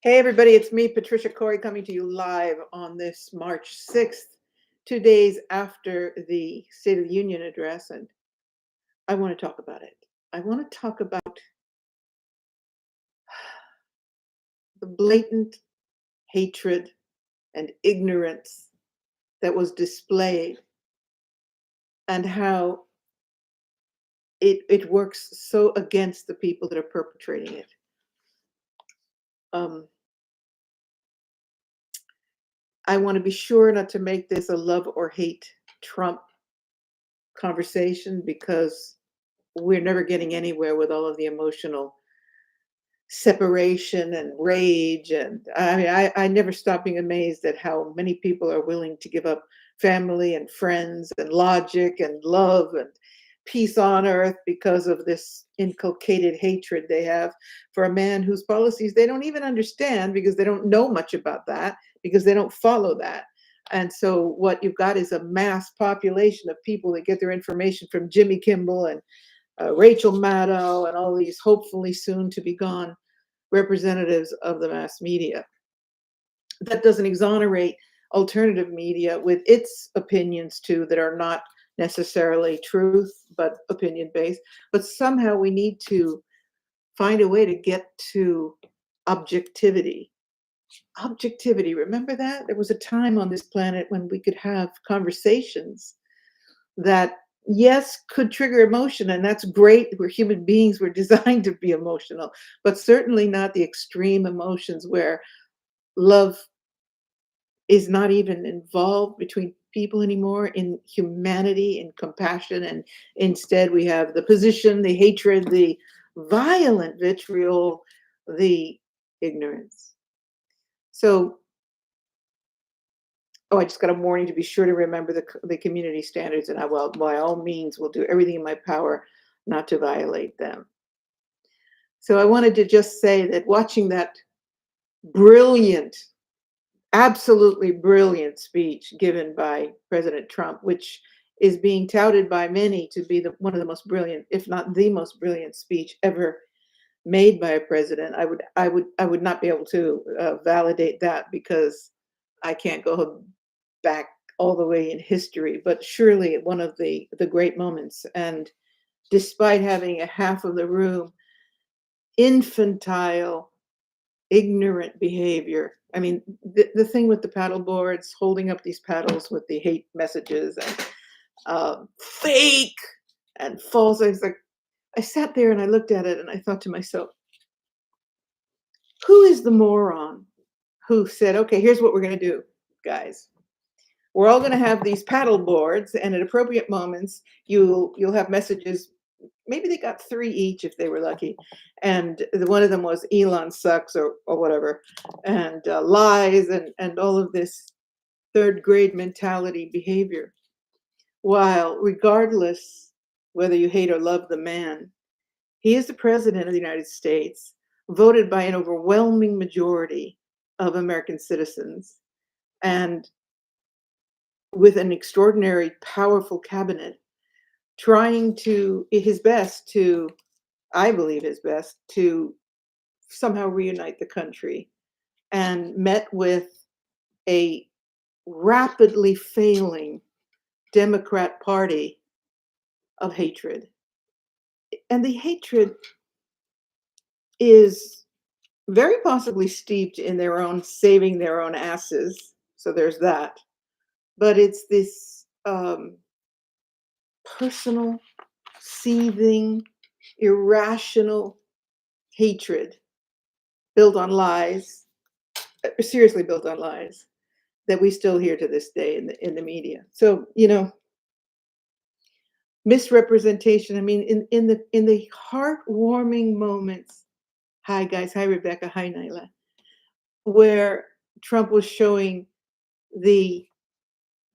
Hey, everybody, it's me, Patricia Cori, coming to you live on this March 6th, 2 days after the State of the Union address. And I want to talk about it. I want to talk about the blatant hatred and ignorance that was displayed and how it works so against the people that are perpetrating it. I want to be sure not to make this a love or hate Trump conversation because we're never getting anywhere with all of the emotional separation and rage. And I mean, I never stop being amazed at how many people are willing to give up family and friends and logic and love and peace on earth because of this inculcated hatred they have for a man whose policies they don't even understand because they don't know much about that, because they don't follow that. And so what you've got is a mass population of people that get their information from Jimmy Kimmel and Rachel Maddow and all these hopefully soon to be gone representatives of the mass media. That doesn't exonerate alternative media with its opinions too that are not necessarily truth but opinion based. But somehow we need to find a way to get to objectivity. Objectivity, remember that? There was a time on this planet when we could have conversations that, yes, could trigger emotion, and that's great. We're human beings, we're designed to be emotional, but certainly not the extreme emotions where love is not even involved between people anymore in humanity and compassion. And instead we have the position, the hatred, the violent vitriol, the ignorance. So I just got a warning to be sure to remember the community standards, and I will, by all means, will do everything in my power not to violate them. So I wanted to just say that watching that brilliant, absolutely brilliant speech given by President Trump, which is being touted by many to be one of the most brilliant, if not the most brilliant speech ever made by a president, I would not be able to validate that because I can't go back all the way in history, but surely one of the great moments. And despite having a half of the room infantile, ignorant behavior. I mean, the thing with the paddle boards, holding up these paddles with the hate messages and fake and false. I sat there and I looked at it and I thought to myself, who is the moron who said, okay, here's what we're going to do, guys. We're all going to have these paddle boards, and at appropriate moments, you'll have messages. Maybe they got 3 each if they were lucky, and one of them was Elon sucks or whatever, and lies and all of this third grade mentality behavior. While regardless whether you hate or love the man, he is the president of the United States, voted by an overwhelming majority of American citizens, and with an extraordinary, powerful cabinet, trying to his best to, I believe his best, to somehow reunite the country, and met with a rapidly failing Democrat Party of hatred. And the hatred is very possibly steeped in their own saving their own asses. So there's that. But it's this personal, seething, irrational hatred built on lies, seriously built on lies, that we still hear to this day in the media. So, misrepresentation. I mean, in the heartwarming moments. Hi guys, hi Rebecca, hi Nyla, where Trump was showing the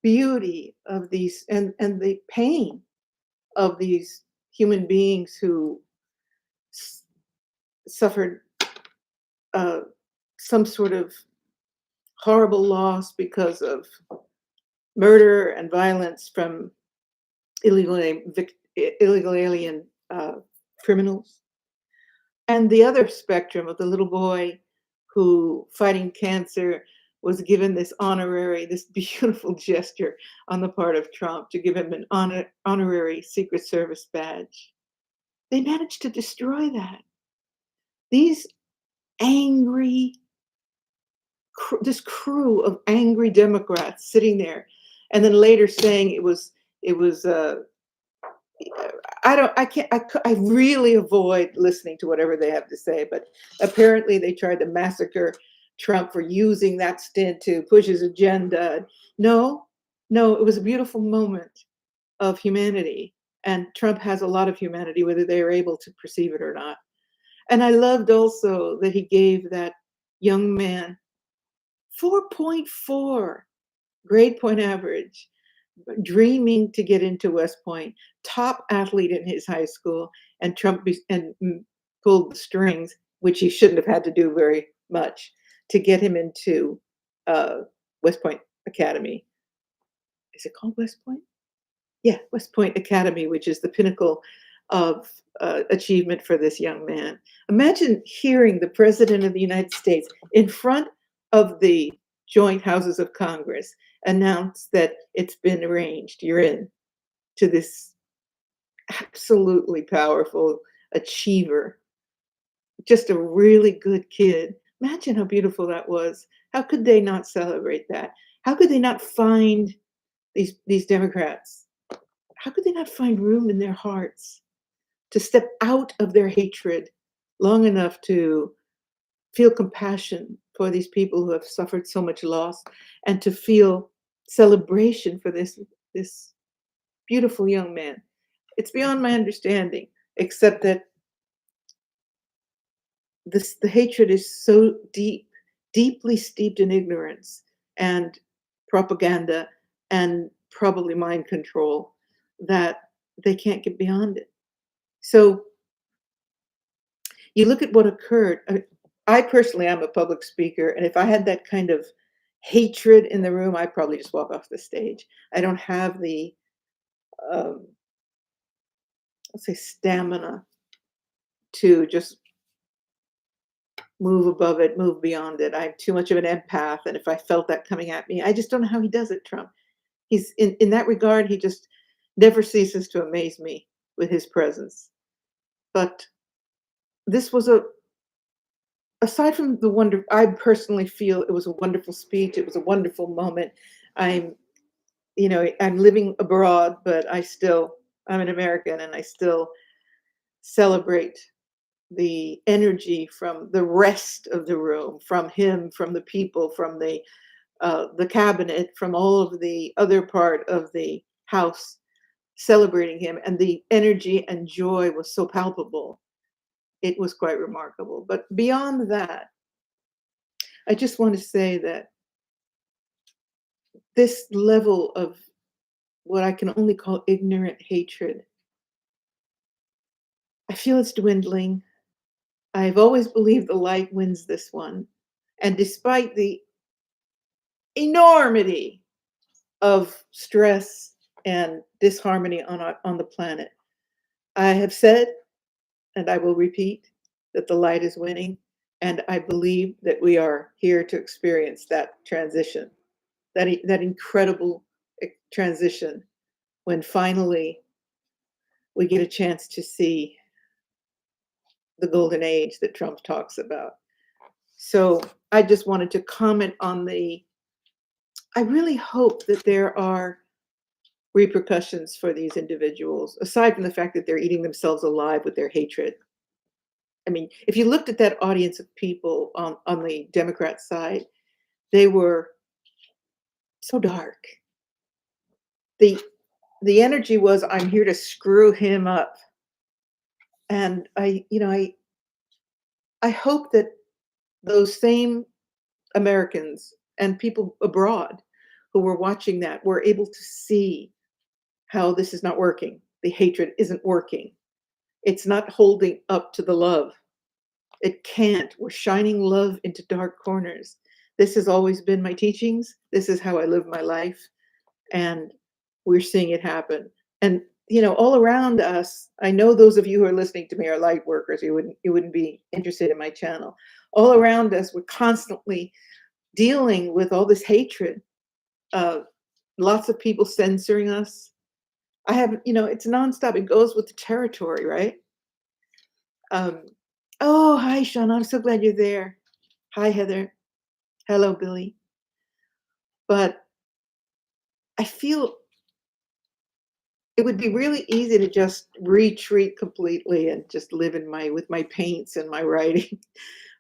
beauty of these and the pain of these human beings who suffered some sort of horrible loss because of murder and violence from illegal alien criminals. And the other spectrum of the little boy who, fighting cancer, was given this this beautiful gesture on the part of Trump to give him an honorary Secret Service badge. They managed to destroy that. These angry, this crew of angry Democrats sitting there, and then later saying it was I don't, I can't, I really avoid listening to whatever they have to say, but apparently they tried to massacre Trump for using that stint to push his agenda. No, no, it was a beautiful moment of humanity. And Trump has a lot of humanity, whether they are able to perceive it or not. And I loved also that he gave that young man 4.4 grade point average, dreaming to get into West Point, top athlete in his high school, and Trump pulled the strings, which he shouldn't have had to do very much, to get him into West Point Academy. Is it called West Point? Yeah, West Point Academy, which is the pinnacle of achievement for this young man. Imagine hearing the President of the United States in front of the joint houses of Congress announce that it's been arranged, you're in, to this absolutely powerful achiever, just a really good kid. Imagine how beautiful that was. How could they not celebrate that? How could they not find these Democrats? How could they not find room in their hearts to step out of their hatred long enough to feel compassion for these people who have suffered so much loss, and to feel celebration for this beautiful young man? It's beyond my understanding, except that the hatred is so deeply steeped in ignorance and propaganda and probably mind control that they can't get beyond it. So you look at what occurred. I personally am a public speaker, and if I had that kind of hatred in the room, I'd probably just walk off the stage. I don't have the, um, let's say, stamina to just move above it, move beyond it. I'm too much of an empath, and if I felt that coming at me, I just don't know how he does it, Trump. He's in that regard, he just never ceases to amaze me with his presence. But this was aside from the wonder, I personally feel it was a wonderful speech. It was a wonderful moment. I'm, I'm living abroad, but I'm an American, and I still celebrate the energy from the rest of the room, from him, from the people, from the cabinet, from all of the other part of the house celebrating him. And the energy and joy was so palpable. It was quite remarkable. But beyond that, I just want to say that this level of what I can only call ignorant hatred, I feel it's dwindling. I've always believed the light wins this one. And despite the enormity of stress and disharmony on the planet, I have said, and I will repeat, that the light is winning. And I believe that we are here to experience that transition, that incredible transition, when finally we get a chance to see the golden age that Trump talks about. So I just wanted to comment on I really hope that there are repercussions for these individuals, aside from the fact that they're eating themselves alive with their hatred. I mean, if you looked at that audience of people on the Democrat side, they were so dark. The energy was, I'm here to screw him up. And I hope that those same Americans and people abroad who were watching that were able to see how this is not working. The hatred isn't working. It's not holding up to the love. It can't. We're shining love into dark corners. This has always been my teachings. This is how I live my life. And we're seeing it happen. And all around us, I know those of you who are listening to me are light workers. You wouldn't be interested in my channel. All around us, we're constantly dealing with all this hatred. Lots of people censoring us. I have, it's nonstop. It goes with the territory, right? Oh, hi, Sean. I'm so glad you're there. Hi, Heather. Hello, Billy. But I feel it would be really easy to just retreat completely and just live with my paints and my writing.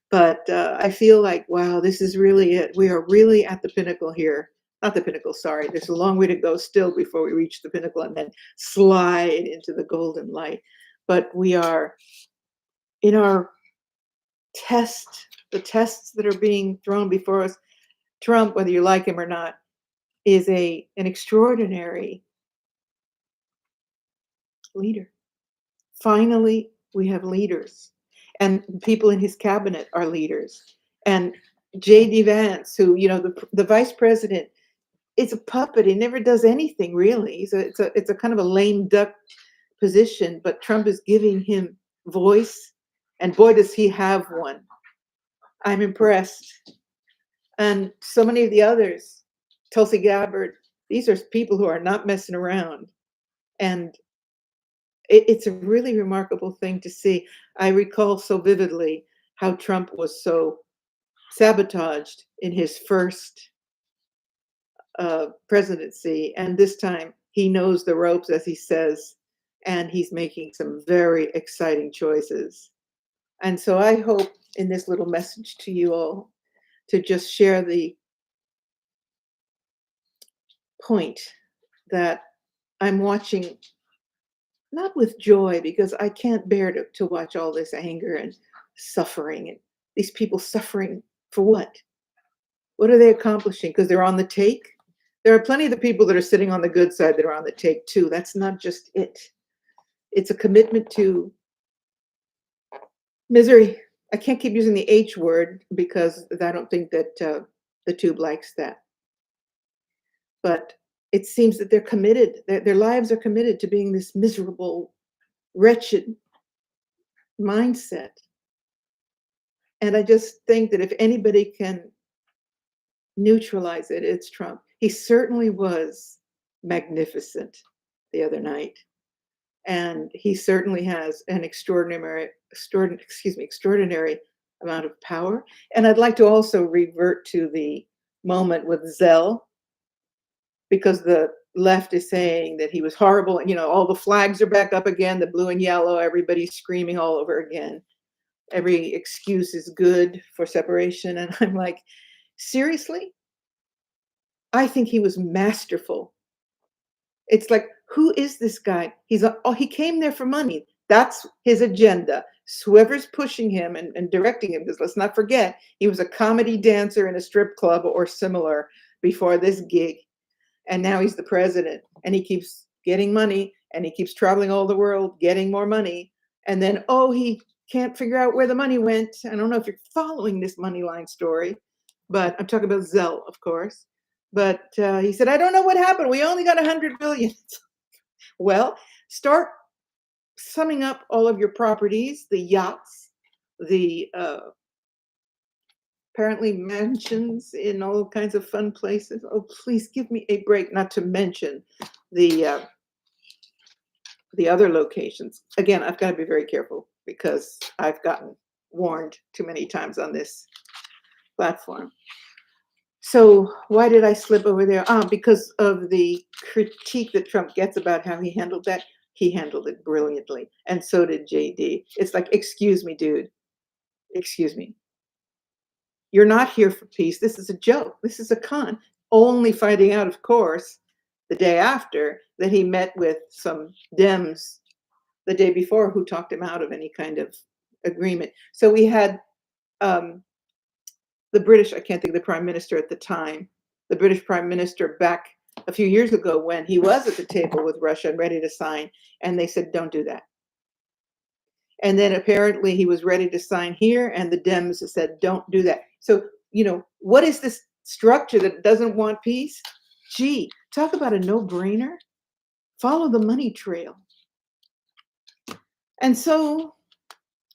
But I feel like, wow, this is really it. We are really at the pinnacle here. Not the pinnacle, sorry. There's a long way to go still before we reach the pinnacle and then slide into the golden light. But we are in our the tests that are being thrown before us. Trump, whether you like him or not, is an extraordinary leader. Finally, we have leaders, and people in his cabinet are leaders. And J.D. Vance, who, the vice president, is a puppet. He never does anything really. It's a kind of a lame duck position, but Trump is giving him voice, and boy, does he have one. I'm impressed. And so many of the others, Tulsi Gabbard, these are people who are not messing around. And it's a really remarkable thing to see. I recall so vividly how Trump was so sabotaged in his first presidency. And this time he knows the ropes, as he says, and he's making some very exciting choices. And so I hope in this little message to you all to just share the point that I'm watching, not with joy, because I can't bear to watch all this anger and suffering, and these people suffering for what? What are they accomplishing? Because they're on the take? There are plenty of the people that are sitting on the good side that are on the take too. That's not just it. It's a commitment to misery. I can't keep using the H word because I don't think that the tube likes that. But it seems that they're committed. Their lives are committed to being this miserable, wretched mindset. And I just think that if anybody can neutralize it, it's Trump. He certainly was magnificent the other night. And he certainly has an extraordinary amount of power. And I'd like to also revert to the moment with Zell, because the left is saying that he was horrible. And, all the flags are back up again, the blue and yellow, everybody's screaming all over again. Every excuse is good for separation. And I'm like, seriously? I think he was masterful. It's like, who is this guy? He came there for money. That's his agenda. Whoever's pushing him and directing him, because let's not forget, he was a comedy dancer in a strip club or similar before this gig. And now he's the president, and he keeps getting money, and he keeps traveling all the world, getting more money. And then, he can't figure out where the money went. I don't know if you're following this money line story, but I'm talking about Zell, of course. But he said, I don't know what happened. We only got 100 billion. Well, start summing up all of your properties, the yachts, the apparently mansions in all kinds of fun places. Oh, please give me a break, not to mention the other locations. Again, I've got to be very careful because I've gotten warned too many times on this platform. So why did I slip over there? Because of the critique that Trump gets about how he handled that. He handled it brilliantly. And so did JD. It's like, excuse me, dude. Excuse me. You're not here for peace. This is a joke. This is a con. Only finding out, of course, the day after that he met with some Dems the day before who talked him out of any kind of agreement. So we had the British, I can't think of the prime minister at the time, the British prime minister back a few years ago when he was at the table with Russia and ready to sign, and they said, don't do that. And then apparently he was ready to sign here, and the Dems said, don't do that. So, what is this structure that doesn't want peace? Gee, talk about a no-brainer. follow the money trail. And so,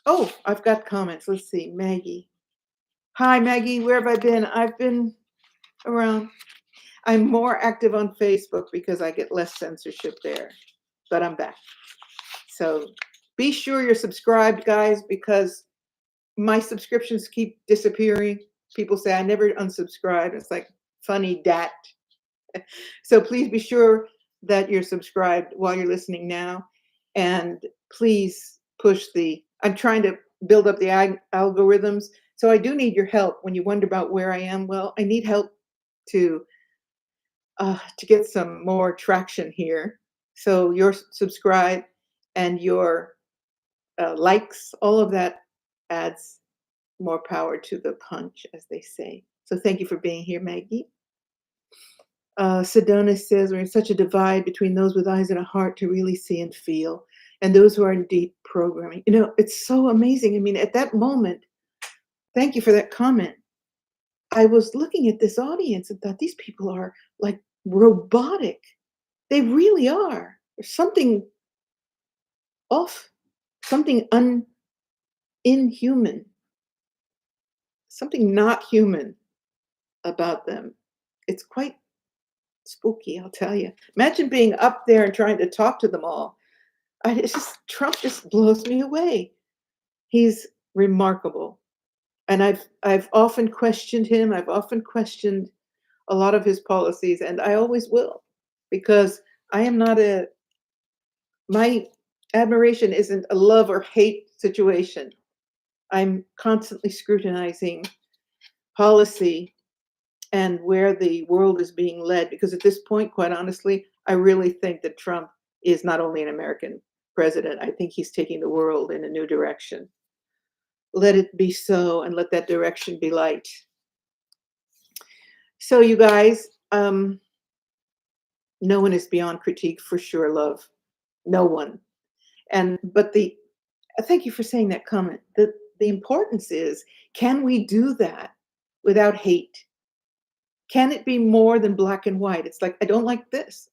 oh, I've got comments. Let's see. Maggie. Hi, Maggie. Where have I been? I've been around. I'm more active on Facebook because I get less censorship there, but I'm back. So be sure you're subscribed, guys, because my subscriptions keep disappearing. People say I never unsubscribe. It's like funny dat. So please be sure that you're subscribed while you're listening now. And please push I'm trying to build up the algorithms. So I do need your help when you wonder about where I am. Well, I need help to get some more traction here. So your subscribe and your likes, all of that adds more power to the punch, as they say. So thank you for being here, Maggie. Sedona says, we're in such a divide between those with eyes and a heart to really see and feel, and those who are in deep programming. You know, it's so amazing. I mean, at that moment, thank you for that comment. I was looking at this audience and thought, these people are like robotic. They really are. There's something off, something inhuman, something not human about them. It's quite spooky, I'll tell you. Imagine being up there and trying to talk to them all. Trump just blows me away. He's remarkable. And I've often questioned him. I've often questioned a lot of his policies, and I always will, because I am not my admiration isn't a love or hate situation. I'm constantly scrutinizing policy and where the world is being led, because at this point, quite honestly, I really think that Trump is not only an American president, I think he's taking the world in a new direction. Let it be so, and let that direction be light. So you guys, no one is beyond critique, for sure, love. No one. But thank you for saying that comment. The importance is, can we do that without hate? Can it be more than black and white? It's like, I don't like this.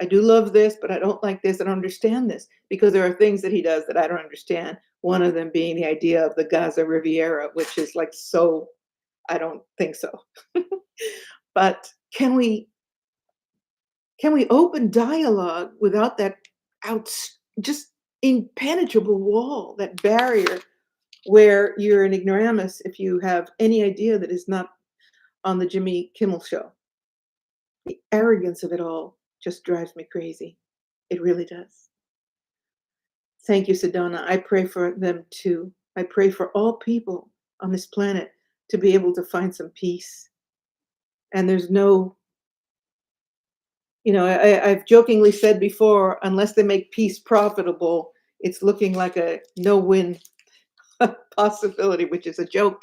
I do love this, but I don't like this. I don't understand this, because there are things that he does that I don't understand. One of them being the idea of the Gaza Riviera, which is like, so I don't think so. But can we open dialogue without that just impenetrable wall, that barrier where you're an ignoramus if you have any idea that is not on the Jimmy Kimmel show? The arrogance of it all just drives me crazy. It really does. Thank you, Sedona. I pray for them too. I pray for all people on this planet to be able to find some peace. And there's no, I've jokingly said before, unless they make peace profitable, it's looking like a no-win possibility, which is a joke,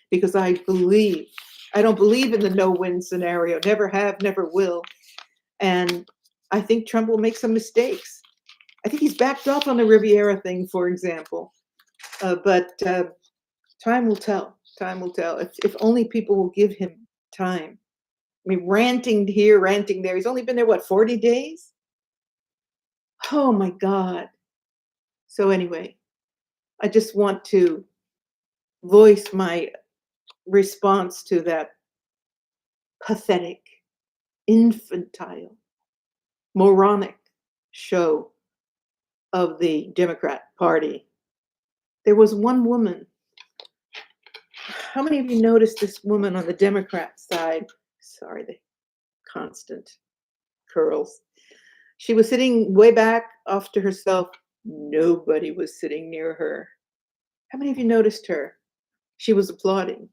because I don't believe in the no-win scenario. Never have, never will. And I think Trump will make some mistakes. I think he's backed off on the Riviera thing, for example. But time will tell. Time will tell. If only people will give him time. I mean, ranting here, ranting there. He's only been there, 40 days? Oh, my God. So anyway, I just want to voice my response to that pathetic, infantile, moronic show of the Democrat Party. There was one woman. How many of you noticed this woman on the Democrat side? Sorry, the constant curls. She was sitting way back off to herself. Nobody was sitting near her. How many of you noticed her? She was applauding.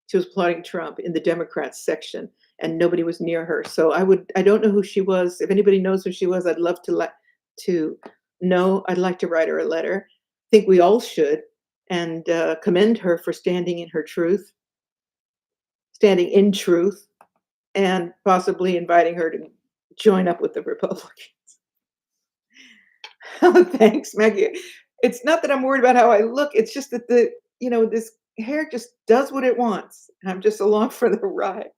She was applauding Trump in the Democrats section, and nobody was near her. So I don't know who she was. If anybody knows who she was, I'd love to know. I'd like to write her a letter. I think we all should, and commend her for standing in her truth, standing in truth, and possibly inviting her to join up with the Republicans. Thanks, Maggie. It's not that I'm worried about how I look. It's just that this hair just does what it wants. I'm just along for the ride.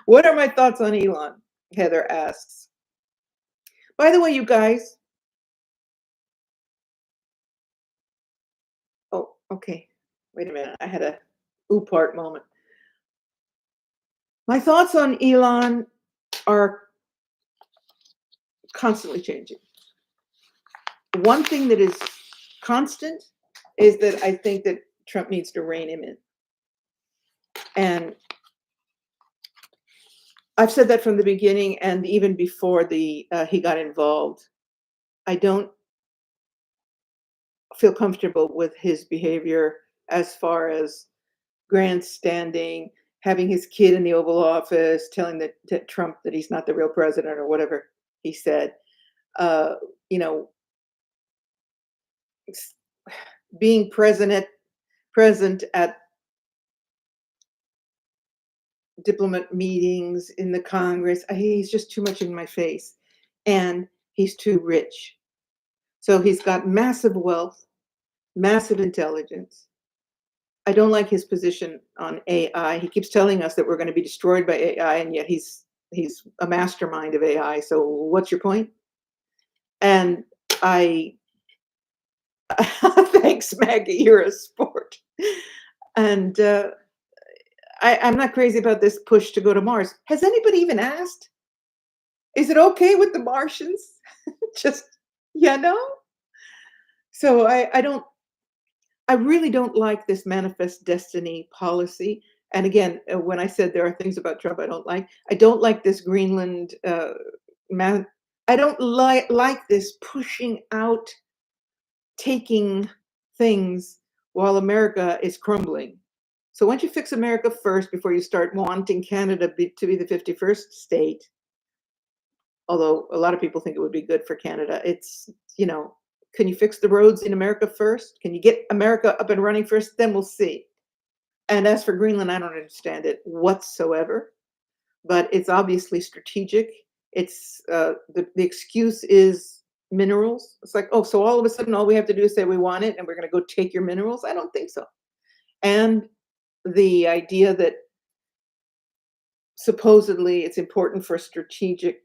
What are my thoughts on Elon? Heather asks. By the way, you guys. Oh, okay. Wait a minute. I had a part moment. My thoughts on Elon are constantly changing. One thing that is constant is that I think that Trump needs to rein him in. And I've said that from the beginning and even before he got involved. I don't feel comfortable with his behavior as far as grandstanding, having his kid in the Oval Office, telling that Trump that he's not the real president or whatever he said. Uh, you know, being present at diplomat meetings in the Congress. He's just too much in my face, and he's too rich. So he's got massive wealth, massive intelligence. I don't like his position on AI. He keeps telling us that we're going to be destroyed by AI, and yet he's a mastermind of AI. So what's your point? And I thanks, Maggie. You're a sport. And I'm not crazy about this push to go to Mars. Has anybody even asked? Is it okay with the Martians? Just, you know? So I really don't like this manifest destiny policy. And again, when I said there are things about Trump I don't like this Greenland man. I don't like this pushing out, taking things while America is crumbling. So once you fix America first before you start wanting Canada to be the 51st state, although a lot of people think it would be good for Canada, can you fix the roads in America first? Can you get America up and running first? Then we'll see. And as for Greenland, I don't understand it whatsoever, but it's obviously strategic. It's the excuse is minerals. It's like, oh, so all of a sudden, all we have to do is say we want it, and we're going to go take your minerals. I don't think so. And the idea that supposedly it's important for strategic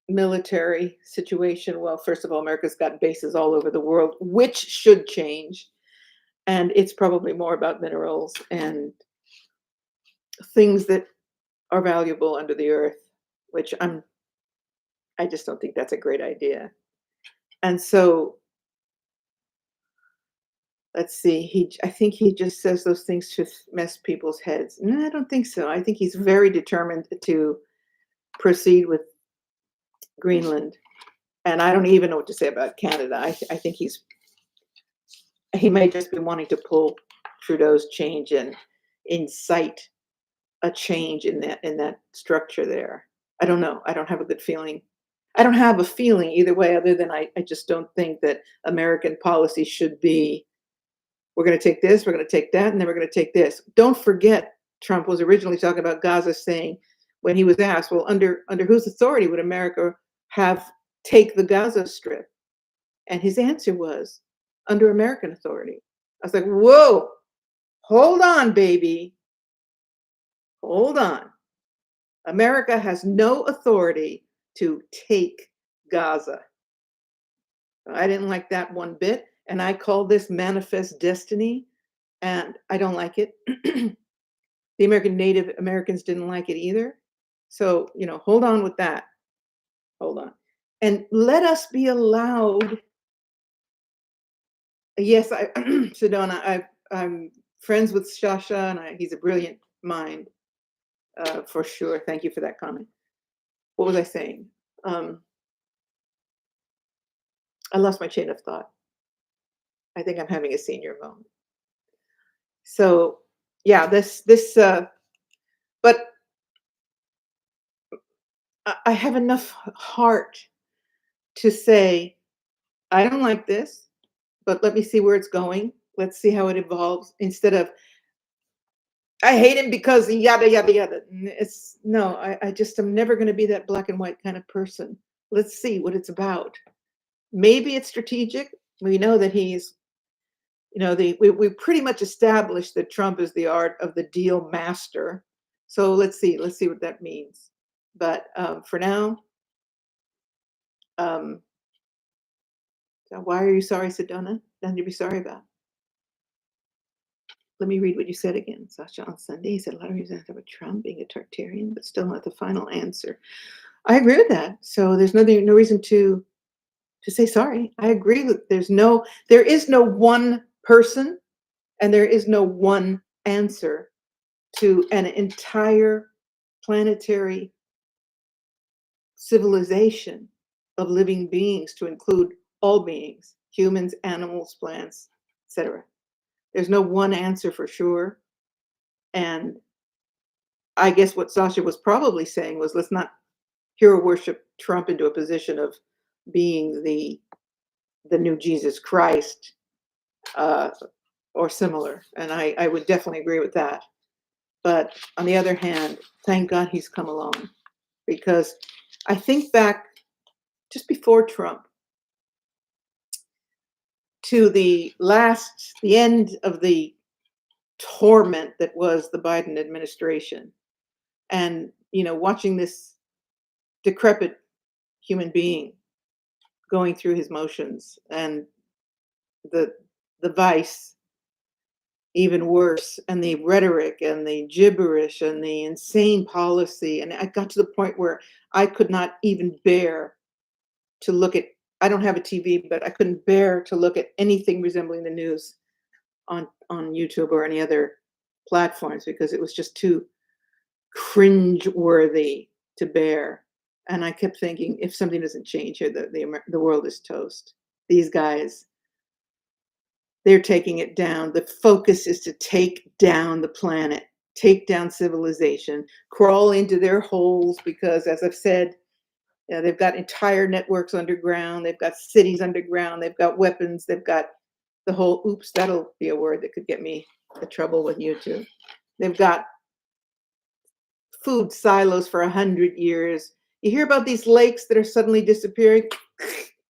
military situation. Well, first of all, America's got bases all over the world, which should change. And it's probably more about minerals and things that are valuable under the earth, which I just don't think that's a great idea. And so let's see, I think he just says those things to mess people's heads. No, I don't think so. I think he's very determined to proceed with Greenland. And I don't even know what to say about Canada. I think he may just be wanting to pull Trudeau's change and incite a change in that structure there. I don't know. I don't have a good feeling. I don't have a feeling either way, other than I just don't think that American policy should be, we're going to take this, we're going to take that, and then we're going to take this. Don't forget, Trump was originally talking about Gaza, saying, when he was asked, well, under whose authority would America take the Gaza Strip? And his answer was, under American authority. I was like, whoa, hold on, baby. Hold on. America has no authority to take Gaza. I didn't like that one bit. And I call this manifest destiny. And I don't like it. The Native Americans didn't like it either. So, hold on with that. Hold on. And let us be allowed. Yes, Sedona, I'm friends with Shasha, and he's a brilliant mind, for sure. Thank you for that comment. What was I saying? I lost my chain of thought. I think I'm having a senior moment. So, yeah, but I have enough heart to say, I don't like this, but let me see where it's going. Let's see how it evolves, instead of, I hate him because yada, yada, yada. I'm never going to be that black and white kind of person. Let's see what it's about. Maybe it's strategic. We know that he's, we pretty much established that Trump is the art of the deal master. So let's see what that means. But for now, Um, so why are you sorry, Sedona? Nothing to be sorry about. Let me read what you said again. Sasha on Sunday, he said a lot of reasons about Trump being a Tartarian, but still not the final answer. I agree with that. So there's no reason to say sorry. I agree with there is no one person and there is no one answer to an entire planetary civilization of living beings, to include all beings, humans, animals, plants, etc. There's no one answer for sure. And I guess what Sasha was probably saying was, let's not hero worship Trump into a position of being the new Jesus Christ, uh, or similar. And I would definitely agree with that. But on the other hand, thank God he's come along, because I think back just before Trump to the end of the torment that was the Biden administration, and watching this decrepit human being going through his motions, and the vice even worse, and the rhetoric and the gibberish and the insane policy. And I got to the point where I could not even bear to look at, I don't have a TV, but I couldn't bear to look at anything resembling the news on YouTube or any other platforms, because it was just too cringe-worthy to bear. And I kept thinking, if something doesn't change here, the world is toast. These guys, they're taking it down. The focus is to take down the planet, take down civilization, crawl into their holes, because, as I've said, they've got entire networks underground. They've got cities underground. They've got weapons. They've got the whole, oops, that'll be a word that could get me in trouble with YouTube. They've got food silos for 100 years. You hear about these lakes that are suddenly disappearing.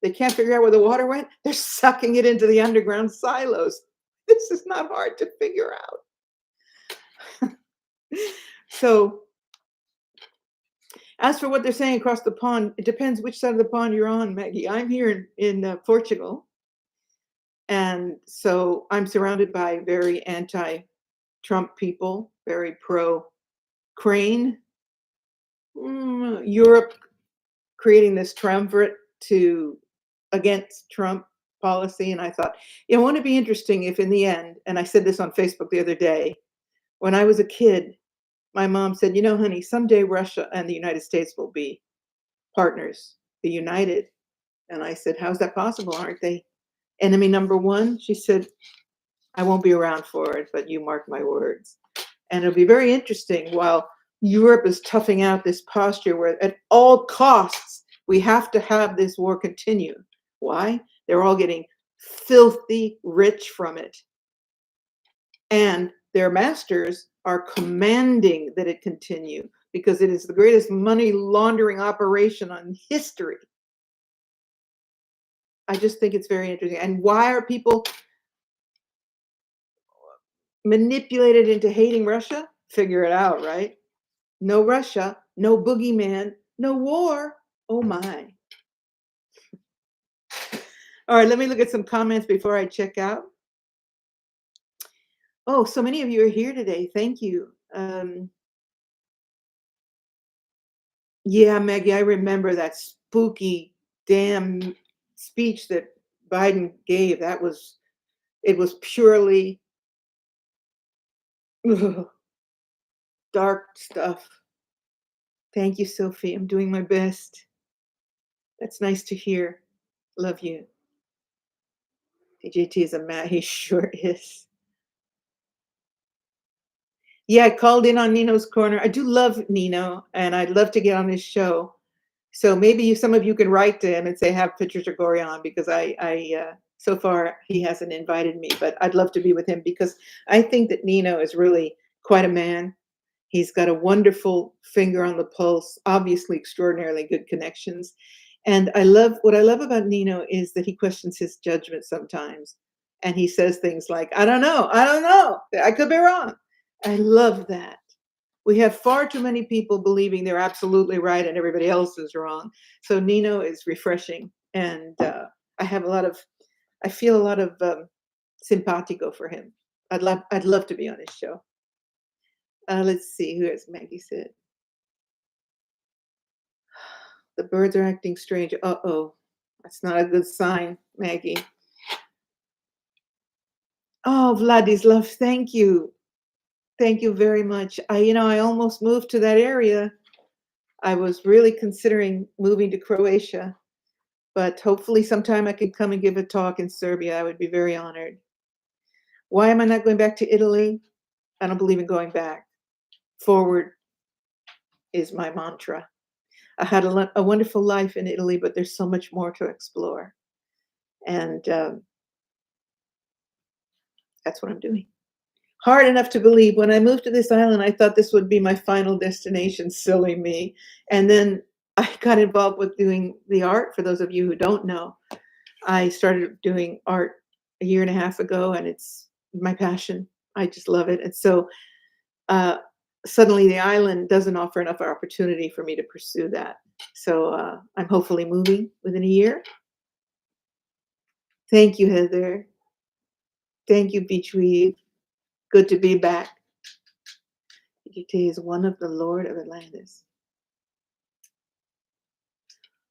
They can't figure out where the water went. They're sucking it into the underground silos. This is not hard to figure out. So, as for what they're saying across the pond, it depends which side of the pond you're on, Maggie. I'm here in Portugal. And so I'm surrounded by very anti-Trump people, very pro-Crane. Europe creating this triumvirate against Trump policy. And I thought, wouldn't it be interesting if in the end, and I said this on Facebook the other day, when I was a kid, my mom said, honey, someday Russia and the United States will be partners, be united. And I said, how's that possible? Aren't they enemy number one? She said, I won't be around for it, but you mark my words. And it'll be very interesting while Europe is toughing out this posture where at all costs, we have to have this war continue. Why? They're all getting filthy rich from it. And their masters are commanding that it continue, because it is the greatest money laundering operation on history. I just think it's very interesting. And why are people manipulated into hating Russia? Figure it out, right? No Russia, no boogeyman, no war. Oh my. All right, let me look at some comments before I check out. Oh, so many of you are here today. Thank you. Yeah, Maggie, I remember that spooky damn speech that Biden gave. It was purely dark stuff. Thank you, Sophie. I'm doing my best. That's nice to hear. Love you. DJT is a man. He sure is. Yeah, I called in on Nino's Corner. I do love Nino, and I'd love to get on his show. So maybe some of you can write to him and say, have Patricia Cori on, because I so far he hasn't invited me, but I'd love to be with him, because I think that Nino is really quite a man. He's got a wonderful finger on the pulse, obviously extraordinarily good connections. And what I love about Nino is that he questions his judgment sometimes. And he says things like, I don't know, I could be wrong. I love that. We have far too many people believing they're absolutely right and everybody else is wrong. So Nino is refreshing, and I feel a lot of simpatico for him. I'd love to be on his show. Let's see, who has Maggie said? The birds are acting strange. Uh-oh. That's not a good sign, Maggie. Oh, Vladislav, thank you. Thank you very much. I almost moved to that area. I was really considering moving to Croatia, but hopefully sometime I could come and give a talk in Serbia. I would be very honored. Why am I not going back to Italy? I don't believe in going back. Forward is my mantra. I had a wonderful life in Italy, but there's so much more to explore. And that's what I'm doing. Hard enough to believe. When I moved to this island, I thought this would be my final destination. Silly me. And then I got involved with doing the art. For those of you who don't know, I started doing art a year and a half ago, and it's my passion. I just love it. And so suddenly the island doesn't offer enough opportunity for me to pursue that. So I'm hopefully moving within a year. Thank you, Heather. Thank you, Beachweave. Good to be back. He is one of the Lord of Atlantis.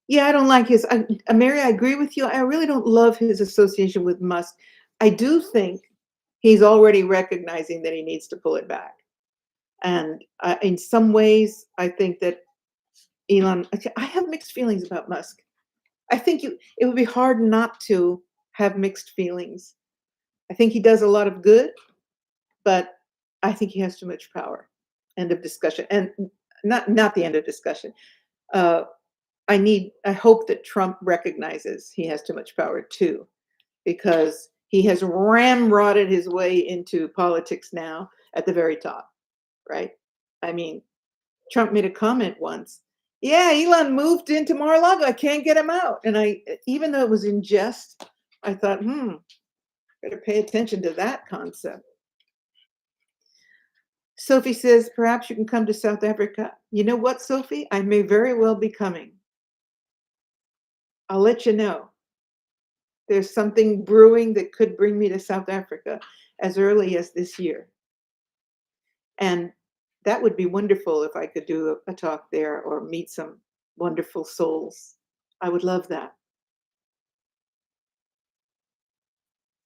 Yeah, I don't like his. Mary, I agree with you. I really don't love his association with Musk. I do think he's already recognizing that he needs to pull it back. And in some ways, I think that Elon, I have mixed feelings about Musk. I think it would be hard not to have mixed feelings. I think he does a lot of good, but I think he has too much power. End of discussion. And not the end of discussion. I hope that Trump recognizes he has too much power too, because he has ramrodded his way into politics now at the very top, right? I mean, Trump made a comment once. Yeah, Elon moved into Mar-a-Lago. I can't get him out. And even though it was in jest, I thought, better pay attention to that concept. Sophie says, perhaps you can come to South Africa. You know what, Sophie? I may very well be coming. I'll let you know. There's something brewing that could bring me to South Africa as early as this year. And that would be wonderful if I could do a talk there or meet some wonderful souls. I would love that.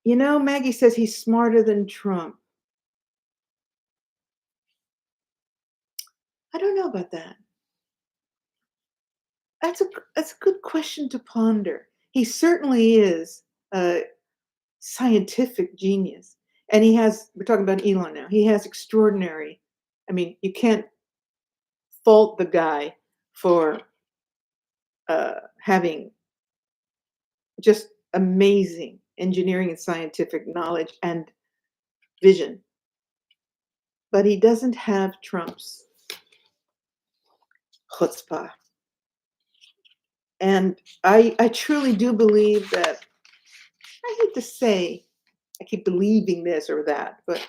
Maggie says he's smarter than Trump. I don't know about that. That's a good question to ponder. He certainly is a scientific genius. And we're talking about Elon now, he has extraordinary, you can't fault the guy for having just amazing engineering and scientific knowledge and vision. But he doesn't have Trump's chutzpah. And I truly do believe that, I hate to say, I keep believing this or that, but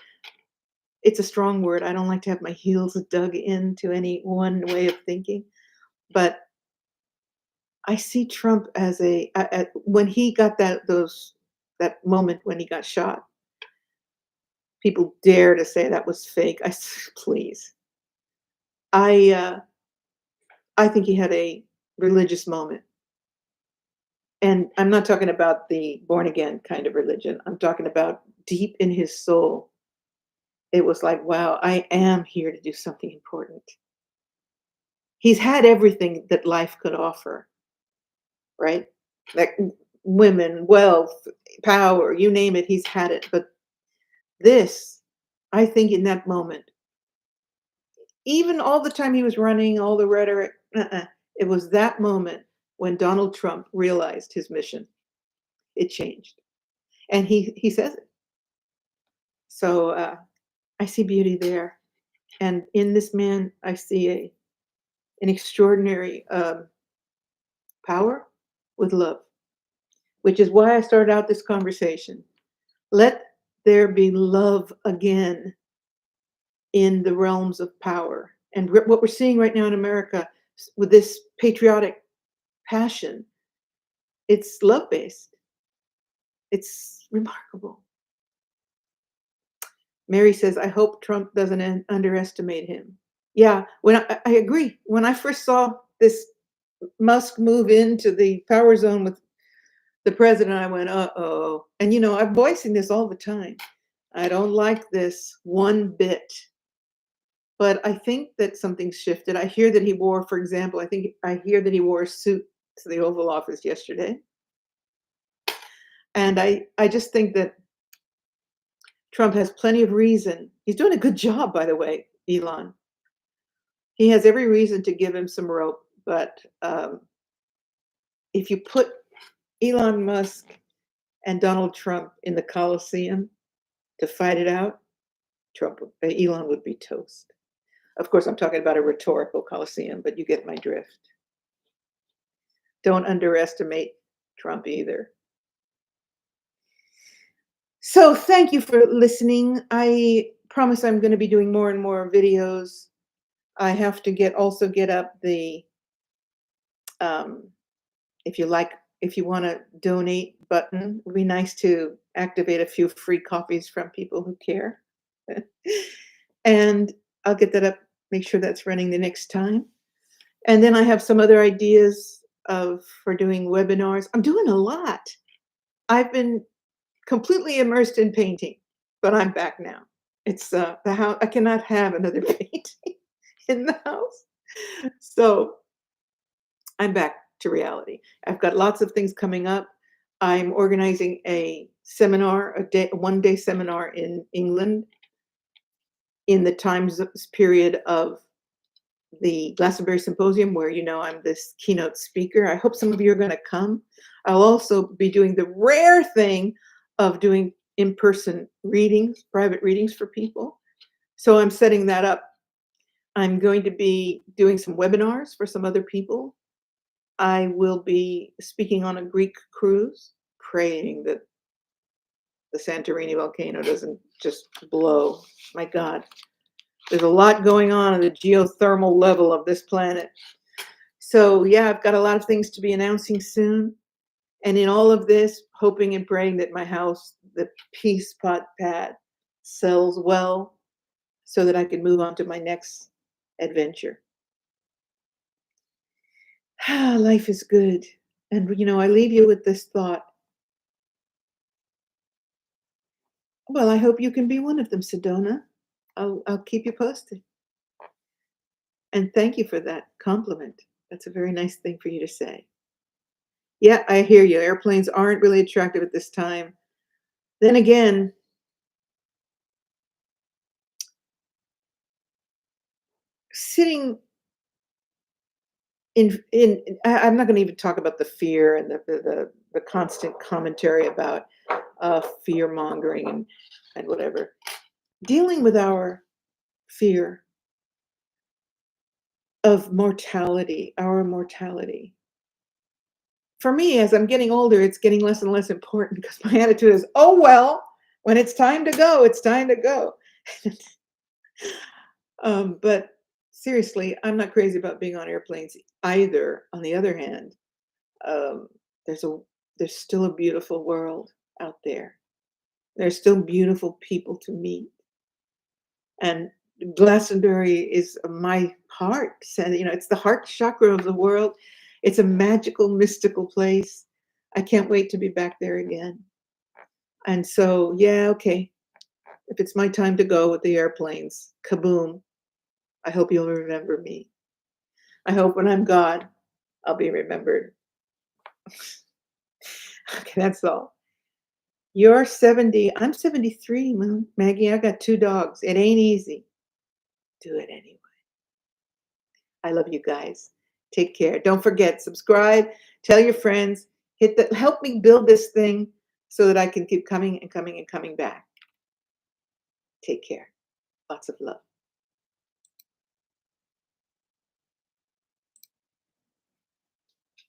it's a strong word. I don't like to have my heels dug into any one way of thinking. But I see Trump as when he got that moment when he got shot. People dare to say that was fake. Please. I think he had a religious moment. And I'm not talking about the born again kind of religion. I'm talking about deep in his soul. It was like, wow, I am here to do something important. He's had everything that life could offer, right? Like women, wealth, power, you name it, he's had it. But this, I think in that moment, even all the time he was running, all the rhetoric, it was that moment when Donald Trump realized his mission. It changed. And he says it. So I see beauty there. And in this man, I see an extraordinary power with love, which is why I started out this conversation. Let there be love again. in the realms of power. And what we're seeing right now in America with this patriotic passion, it's love-based. It's remarkable. Mary says, I hope Trump doesn't underestimate him. Yeah, I agree. When I first saw this Musk move into the power zone with the president, I went, uh-oh. And, I'm voicing this all the time. I don't like this one bit. But I think that something's shifted. I hear that he wore, for example, I hear that he wore a suit to the Oval Office yesterday. And I just think that Trump has plenty of reason. He's doing a good job, by the way, Elon. He has every reason to give him some rope. But if you put Elon Musk and Donald Trump in the Coliseum to fight it out, Elon would be toast. Of course, I'm talking about a rhetorical Coliseum, but you get my drift. Don't underestimate Trump either. So thank you for listening. I promise I'm going to be doing more and more videos. I have to also get up the, if you want to donate button. It would be nice to activate a few free copies from people who care. And I'll get that up, make sure that's running the next time. And then I have some other ideas for doing webinars. I'm doing a lot. I've been completely immersed in painting, but I'm back now. It's the house. I cannot have another painting in the house. So I'm back to reality. I've got lots of things coming up. I'm organizing a seminar, a one-day seminar in England in the time period of the Glastonbury Symposium, where I'm this keynote speaker. I hope some of you are going to come. I'll also be doing the rare thing of doing in-person readings, private readings for people. So I'm setting that up. I'm going to be doing some webinars for some other people. I will be speaking on a Greek cruise, praying that the Santorini volcano doesn't just blow. My God. There's a lot going on the geothermal level of this planet. So yeah, I've got a lot of things to be announcing soon. And in all of this, hoping and praying that my house, the Peace Pot Pad, sells well so that I can move on to my next adventure. Life is good. And I leave you with this thought. Well, I hope you can be one of them, Sedona. I'll keep you posted. And thank you for that compliment. That's a very nice thing for you to say. Yeah, I hear you. Airplanes aren't really attractive at this time. Then again, sitting I'm not going to even talk about the fear and the constant commentary about fear mongering and whatever. Dealing with our fear of mortality, our mortality. For me, as I'm getting older, it's getting less and less important because my attitude is, oh, well, when it's time to go, it's time to go. But seriously, I'm not crazy about being on airplanes either. On the other hand, there's still a beautiful world out there. There's still beautiful people to meet. And Glastonbury is my heart. It's the heart chakra of the world. It's a magical, mystical place. I can't wait to be back there again. And so, yeah, okay. If it's my time to go with the airplanes, kaboom. I hope you'll remember me. I hope when I'm gone, I'll be remembered. Okay, that's all. You're 70. I'm 73, Maggie. I got 2 dogs. It ain't easy. Do it anyway. I love you guys. Take care. Don't forget, subscribe, tell your friends, help me build this thing so that I can keep coming and coming and coming back. Take care. Lots of love.